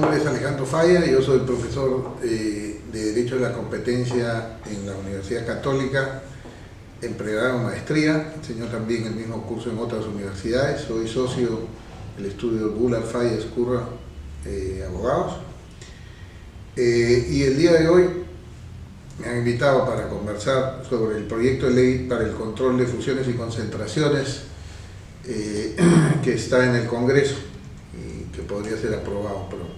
nombre es Alejandro Falla, yo soy profesor de Derecho de la Competencia en la Universidad Católica, en pregrado maestría, enseño también el mismo curso en otras universidades, soy socio del estudio Goulart Falla Ezcurra Abogados. Y el día de hoy me han invitado para conversar sobre el proyecto de ley para el control de fusiones y concentraciones que está en el Congreso y que podría ser aprobado pronto.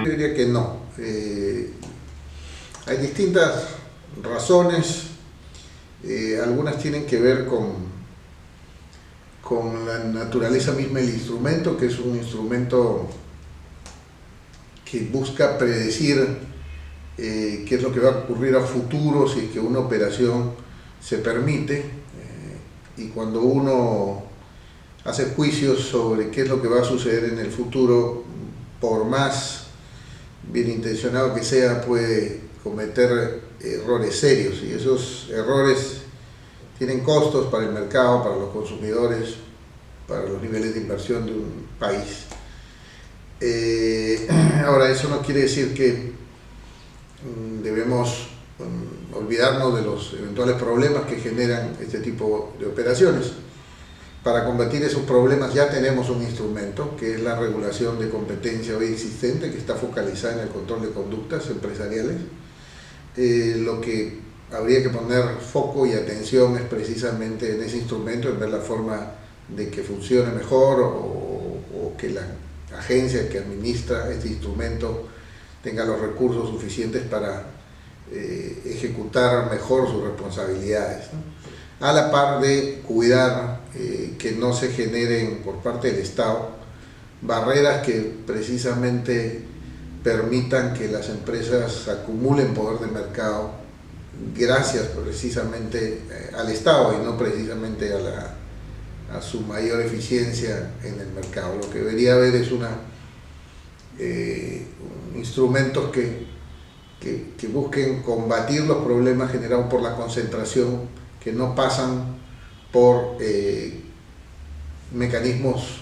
Yo diría que no. Hay distintas razones, algunas tienen que ver con la naturaleza misma del instrumento, que es un instrumento que busca predecir qué es lo que va a ocurrir a futuro si es que una operación se permite, y cuando uno hace juicios sobre qué es lo que va a suceder en el futuro, por más bien intencionado que sea, puede cometer errores serios, y esos errores tienen costos para el mercado, para los consumidores, para los niveles de inversión de un país. Ahora, eso no quiere decir que debemos olvidarnos de los eventuales problemas que generan este tipo de operaciones. Para combatir esos problemas ya tenemos un instrumento, que es la regulación de competencia hoy existente, que está focalizada en el control de conductas empresariales. Lo que habría que poner foco y atención es precisamente en ese instrumento, en ver la forma de que funcione mejor o que la agencia que administra este instrumento tenga los recursos suficientes para ejecutar mejor sus responsabilidades, ¿no? A la par de cuidar que no se generen por parte del Estado barreras que precisamente permitan que las empresas acumulen poder de mercado gracias precisamente al Estado y no precisamente a su mayor eficiencia en el mercado. Lo que debería haber es instrumentos que busquen combatir los problemas generados por la concentración, que no pasan por mecanismos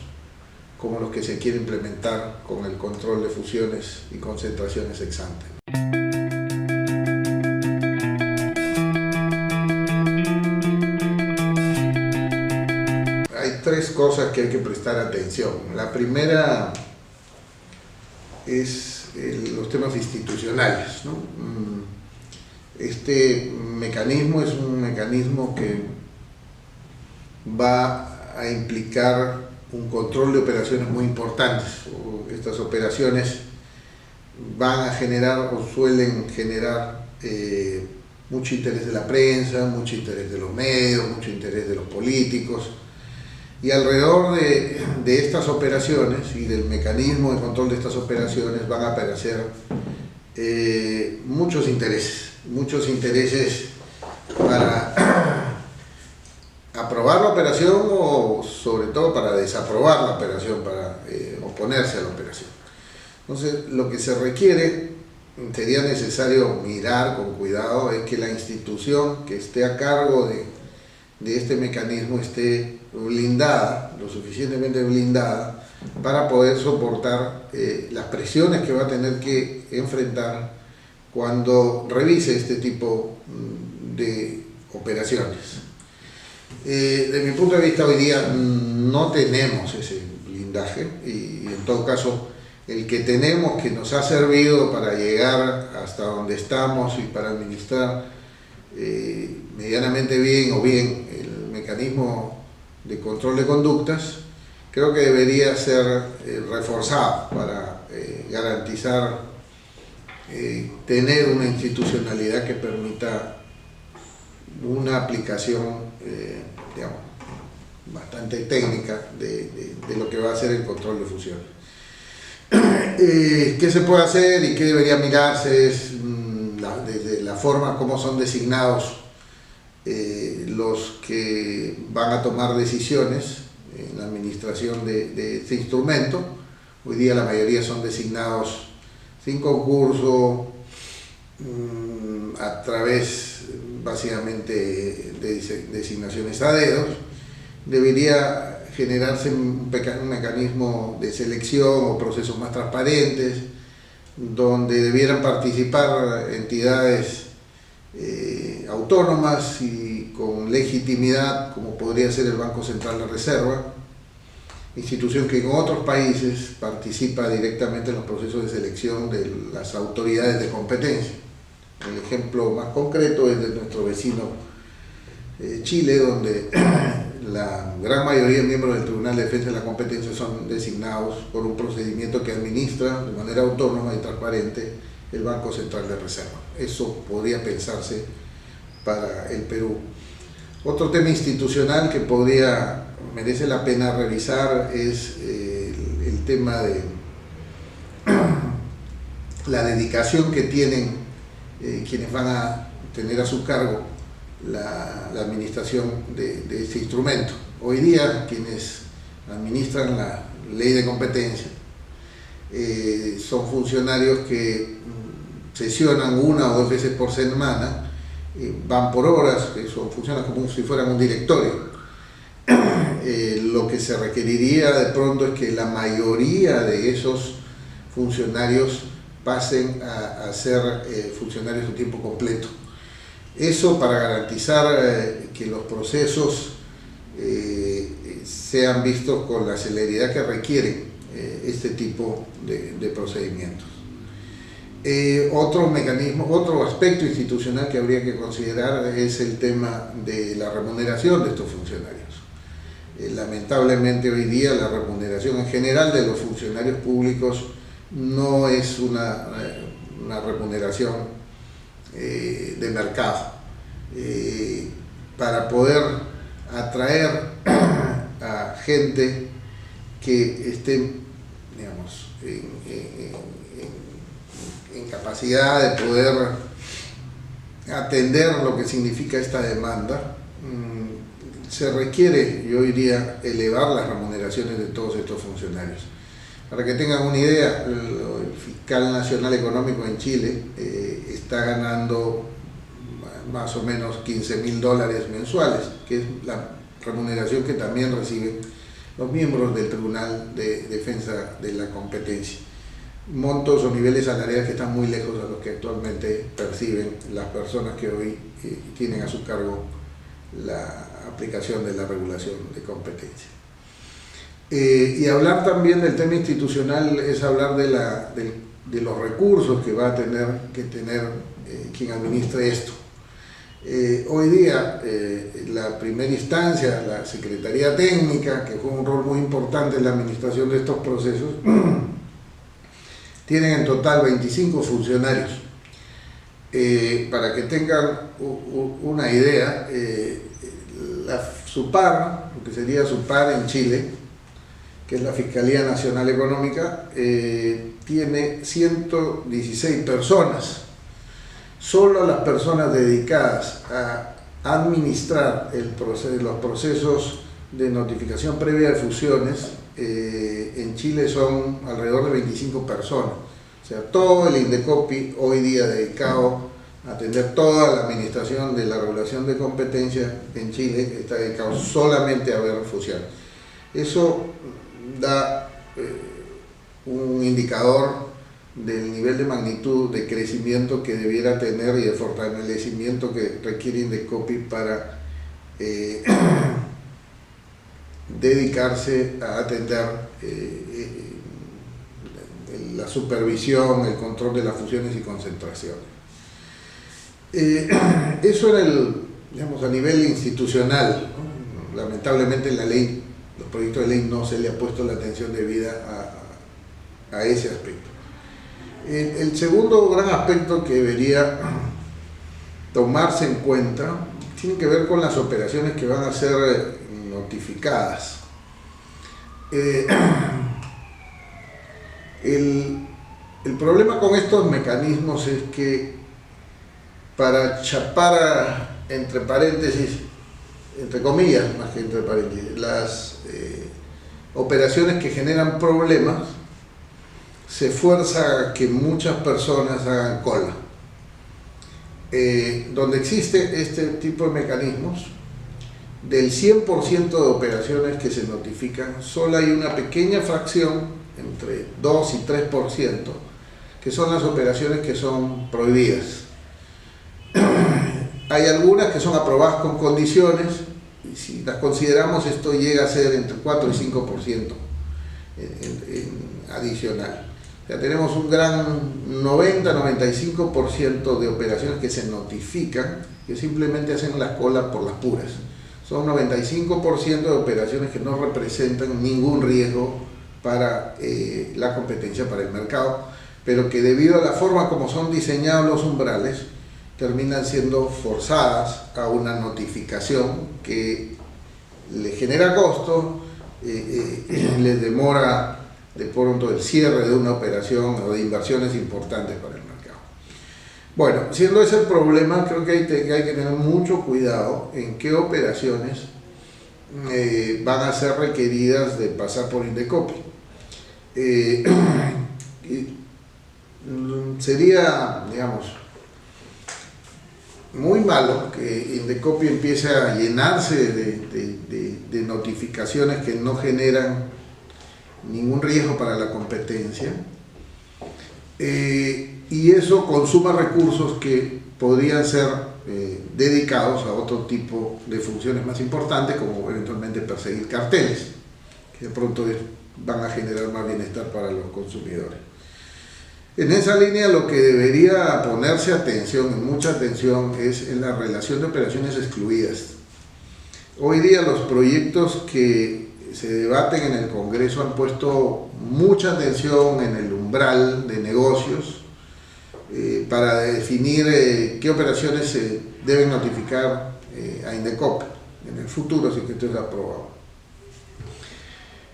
como los que se quiere implementar con el control de fusiones y concentraciones ex ante. Hay tres cosas que hay que prestar atención. La primera es los temas institucionales, ¿no? Este mecanismo es un mecanismo que va a implicar un control de operaciones muy importantes. Estas operaciones van a generar o suelen generar mucho interés de la prensa, mucho interés de los medios, mucho interés de los políticos, y alrededor de estas operaciones y del mecanismo de control de estas operaciones van a aparecer muchos intereses para aprobar la operación o sobre todo para desaprobar la operación, para oponerse a la operación. Entonces, lo que se requiere, sería necesario mirar con cuidado, es que la institución que esté a cargo de este mecanismo esté blindada, lo suficientemente blindada, para poder soportar las presiones que va a tener que enfrentar cuando revise este tipo de operaciones. Desde mi punto de vista, hoy día no tenemos ese blindaje, y en todo caso el que tenemos, que nos ha servido para llegar hasta donde estamos y para administrar medianamente bien o bien el mecanismo de control de conductas, creo que debería ser reforzado para garantizar tener una institucionalidad que permita una aplicación digamos, bastante técnica de lo que va a ser el control de fusiones. ¿Qué se puede hacer y qué debería mirarse? Es desde la forma como son designados los que van a tomar decisiones en la administración de este instrumento. Hoy día la mayoría son designados sin concurso, a través básicamente de designaciones a dedos, debería generarse un mecanismo de selección o procesos más transparentes, donde debieran participar entidades autónomas y con legitimidad, como podría ser el Banco Central de Reserva, institución que en otros países participa directamente en los procesos de selección de las autoridades de competencia. El ejemplo más concreto es de nuestro vecino Chile, donde la gran mayoría de miembros del Tribunal de Defensa de la Competencia son designados por un procedimiento que administra de manera autónoma y transparente el Banco Central de Reserva. Eso podría pensarse para el Perú. Otro tema institucional que merece la pena revisar es el tema de la dedicación que tienen quienes van a tener a su cargo la administración de este instrumento. Hoy día quienes administran la ley de competencia son funcionarios que sesionan 1 o 2 veces por semana, van por horas, funcionan como si fueran un directorio. Lo que se requeriría de pronto es que la mayoría de esos funcionarios pasen a ser funcionarios de tiempo completo. Eso para garantizar que los procesos sean vistos con la celeridad que requieren este tipo de procedimientos. Otro aspecto institucional que habría que considerar es el tema de la remuneración de estos funcionarios. Lamentablemente hoy día la remuneración en general de los funcionarios públicos no es una remuneración de mercado. Para poder atraer a gente que esté, digamos, en capacidad de poder atender lo que significa esta demanda, se requiere, yo diría, elevar las remuneraciones de todos estos funcionarios. Para que tengan una idea, el fiscal nacional económico en Chile está ganando más o menos $15.000 mensuales, que es la remuneración que también reciben los miembros del Tribunal de Defensa de la Competencia. Montos o niveles salariales que están muy lejos a los que actualmente perciben las personas que hoy tienen a su cargo la aplicación de la regulación de competencia. Y hablar también del tema institucional es hablar de los recursos que va a tener que tener quien administre esto. Hoy día la primera instancia, la Secretaría Técnica, que juega un rol muy importante en la administración de estos procesos, tienen en total 25 funcionarios. Para que tengan una idea, SUPAR, lo que sería SUPAR en Chile, que es la Fiscalía Nacional Económica, tiene 116 personas. Solo las personas dedicadas a administrar los procesos de notificación previa de fusiones en Chile son alrededor de 25 personas. O sea, todo el INDECOPI hoy día dedicado a atender toda la administración de la regulación de competencia en Chile está dedicado solamente a ver fusiones. Eso da un indicador del nivel de magnitud de crecimiento que debiera tener y de fortalecimiento que requiere INDECOPI para dedicarse a atender la supervisión, el control de las fusiones y concentraciones. Eso era digamos, a nivel institucional, ¿no? Lamentablemente en la ley, los proyectos de ley no se le ha puesto la atención debida a ese aspecto. El segundo gran aspecto que debería tomarse en cuenta tiene que ver con las operaciones que van a ser notificadas. El problema con estos mecanismos es que para chapar, entre paréntesis, entre comillas, más que entre paréntesis, las operaciones que generan problemas, se fuerza a que muchas personas hagan cola. donde existe este tipo de mecanismos, del 100% de operaciones que se notifican, solo hay una pequeña fracción, entre 2 y 3%, que son las operaciones que son prohibidas. Hay algunas que son aprobadas con condiciones, y si las consideramos, esto llega a ser entre 4 y 5% adicional. O sea, tenemos un gran 90-95% de operaciones que se notifican, que simplemente hacen la cola por las puras. Son 95% de operaciones que no representan ningún riesgo para la competencia, para el mercado, pero que debido a la forma como son diseñados los umbrales, terminan siendo forzadas a una notificación que le genera costo, les demora de pronto el cierre de una operación o de inversiones importantes para el mercado. Bueno, siendo ese el problema, creo que hay que tener mucho cuidado en qué operaciones van a ser requeridas de pasar por Indecopi. Sería, digamos, muy malo que Indecopi empiece a llenarse de notificaciones que no generan ningún riesgo para la competencia, y eso consuma recursos que podrían ser dedicados a otro tipo de funciones más importantes, como eventualmente perseguir carteles, que de pronto van a generar más bienestar para los consumidores. En esa línea, lo que debería ponerse atención, mucha atención, es en la relación de operaciones excluidas. Hoy día los proyectos que se debaten en el Congreso han puesto mucha atención en el umbral de negocios para definir qué operaciones se deben notificar a Indecopi en el futuro, si que esto es aprobado.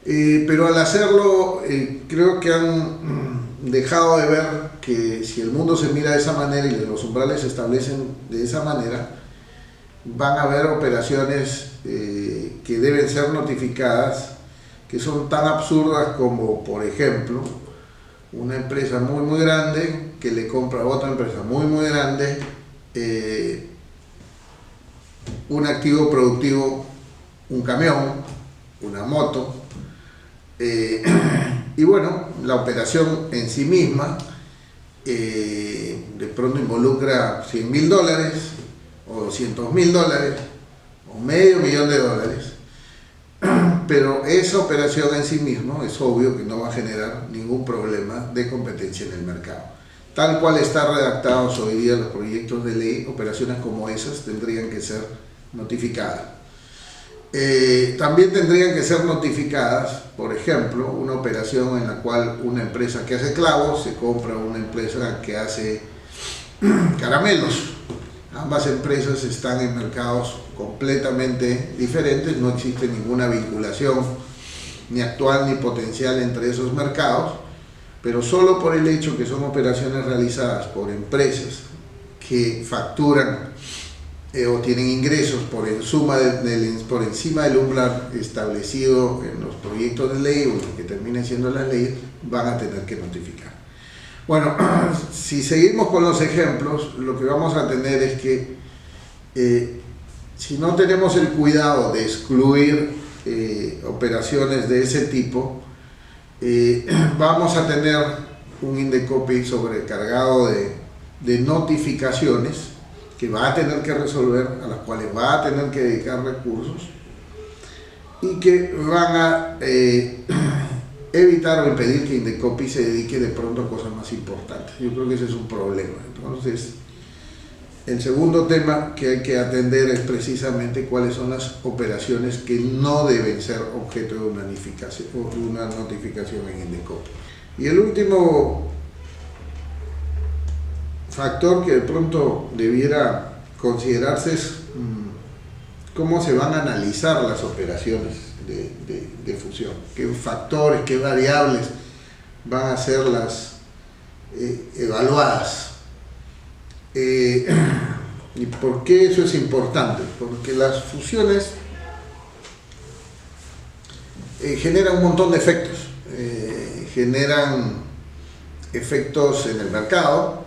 Pero al hacerlo, creo que han dejado de ver que si el mundo se mira de esa manera y los umbrales se establecen de esa manera, van a haber operaciones que deben ser notificadas, que son tan absurdas como, por ejemplo, una empresa muy grande que le compra a otra empresa muy grande un activo productivo, un camión, una moto, y bueno, la operación en sí misma de pronto involucra $100.000 o $200.000 o $500.000, pero esa operación en sí misma es obvio que no va a generar ningún problema de competencia en el mercado. Tal cual está redactados hoy día los proyectos de ley, operaciones como esas tendrían que ser notificadas. También tendrían que ser notificadas, por ejemplo, una operación en la cual una empresa que hace clavos se compra una empresa que hace caramelos. Ambas empresas están en mercados completamente diferentes, no existe ninguna vinculación ni actual ni potencial entre esos mercados, pero solo por el hecho que son operaciones realizadas por empresas que facturan o tienen ingresos por encima del umbral establecido en los proyectos de ley o los que terminen siendo las leyes, van a tener que notificar. Bueno, si seguimos con los ejemplos, lo que vamos a tener es que si no tenemos el cuidado de excluir operaciones de ese tipo, vamos a tener un Indecopi sobrecargado de notificaciones que va a tener que resolver, a las cuales va a tener que dedicar recursos y que van a evitar o impedir que Indecopi se dedique de pronto a cosas más importantes. Yo creo que ese es un problema. Entonces, el segundo tema que hay que atender es precisamente cuáles son las operaciones que no deben ser objeto de una notificación en Indecopi. Y el último factor que de pronto debiera considerarse es cómo se van a analizar las operaciones de fusión, qué factores, qué variables van a ser las evaluadas. ¿Y por qué eso es importante? Porque las fusiones generan un montón de efectos, generan efectos en el mercado,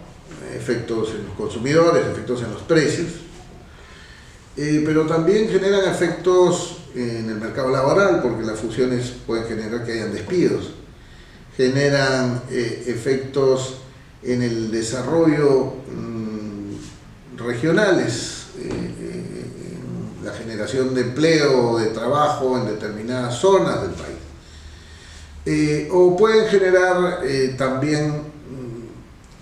efectos en los consumidores, efectos en los precios, pero también generan efectos en el mercado laboral, porque las fusiones pueden generar que hayan despidos, generan efectos en el desarrollo regionales, la generación de empleo, de trabajo en determinadas zonas del país. O pueden generar también,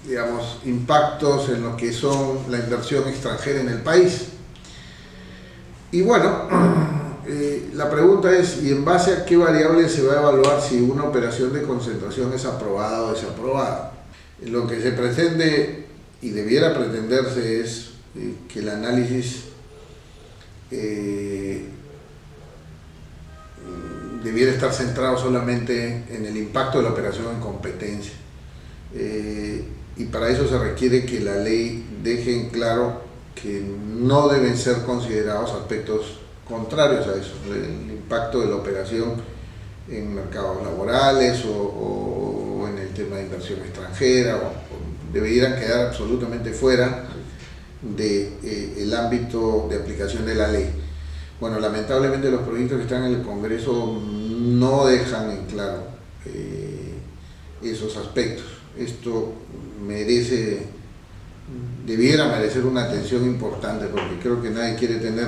digamos, impactos en lo que son la inversión extranjera en el país. Y bueno, la pregunta es, ¿y en base a qué variables se va a evaluar si una operación de concentración es aprobada o desaprobada? Lo que se pretende y debiera pretenderse es que el análisis debiera estar centrado solamente en el impacto de la operación en competencia. Y para eso se requiere que la ley deje en claro que no deben ser considerados aspectos contrarios a eso, el impacto de la operación en mercados laborales o en el tema de inversión extranjera, o debieran quedar absolutamente fuera del ámbito de aplicación de la ley. Bueno, lamentablemente los proyectos que están en el Congreso no dejan en claro esos aspectos. Esto debiera merecer una atención importante, porque creo que nadie quiere tener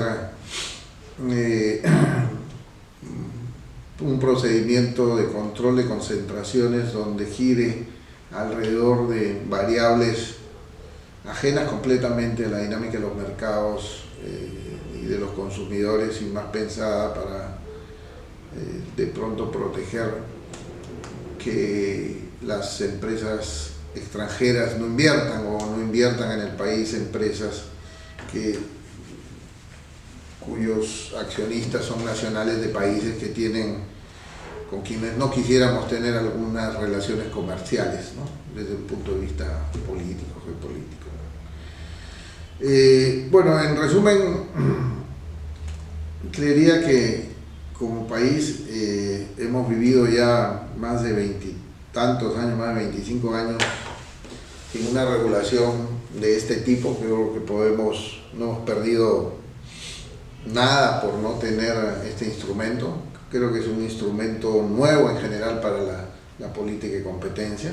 un procedimiento de control de concentraciones donde gire alrededor de variables ajenas completamente a la dinámica de los mercados y de los consumidores, y más pensada para de pronto proteger que las empresas extranjeras no inviertan, o no inviertan en el país empresas cuyos accionistas son nacionales de países que con quienes no quisiéramos tener algunas relaciones comerciales, ¿no?, desde un punto de vista político, geopolítico. Bueno, en resumen, creería que como país hemos vivido ya más de 20 tantos años, más de 25 años, sin una regulación de este tipo. Creo que no hemos perdido nada por no tener este instrumento. Creo que es un instrumento nuevo en general para la política de competencia.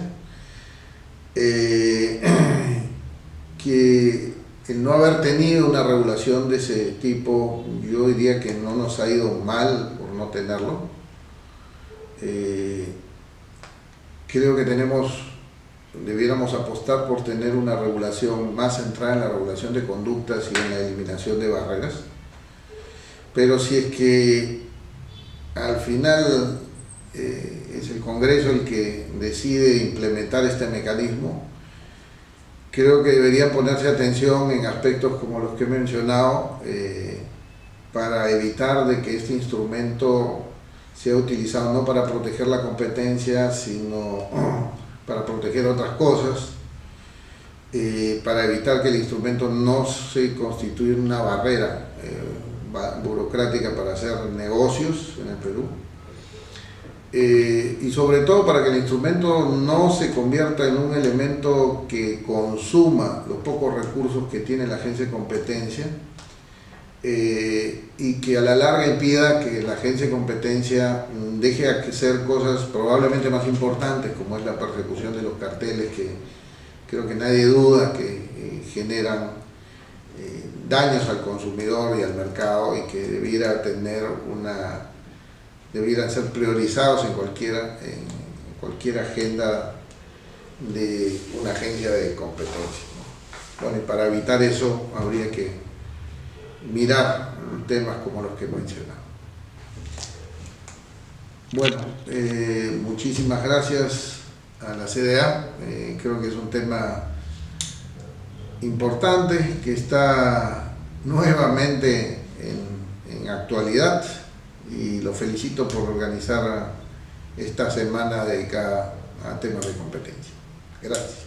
Que el no haber tenido una regulación de ese tipo, yo diría que no nos ha ido mal por no tenerlo. Creo que debiéramos apostar por tener una regulación más centrada en la regulación de conductas y en la eliminación de barreras. Pero si es que al final es el Congreso el que decide implementar este mecanismo, creo que debería ponerse atención en aspectos como los que he mencionado, para evitar de que este instrumento sea utilizado no para proteger la competencia, sino para proteger otras cosas, para evitar que el instrumento no se constituya una barrera burocrática para hacer negocios en el Perú, y sobre todo para que el instrumento no se convierta en un elemento que consuma los pocos recursos que tiene la agencia de competencia, y que a la larga impida que la agencia de competencia deje de hacer cosas probablemente más importantes, como es la persecución de los carteles, que creo que nadie duda que generan daños al consumidor y al mercado, y que debieran ser priorizados en cualquier agenda de una agencia de competencia. Bueno, y para evitar eso habría que mirar temas como los que he mencionado. Bueno, muchísimas gracias a la CDA. Creo que es un tema importante que está nuevamente en actualidad, y lo felicito por organizar esta semana dedicada a temas de competencia. Gracias.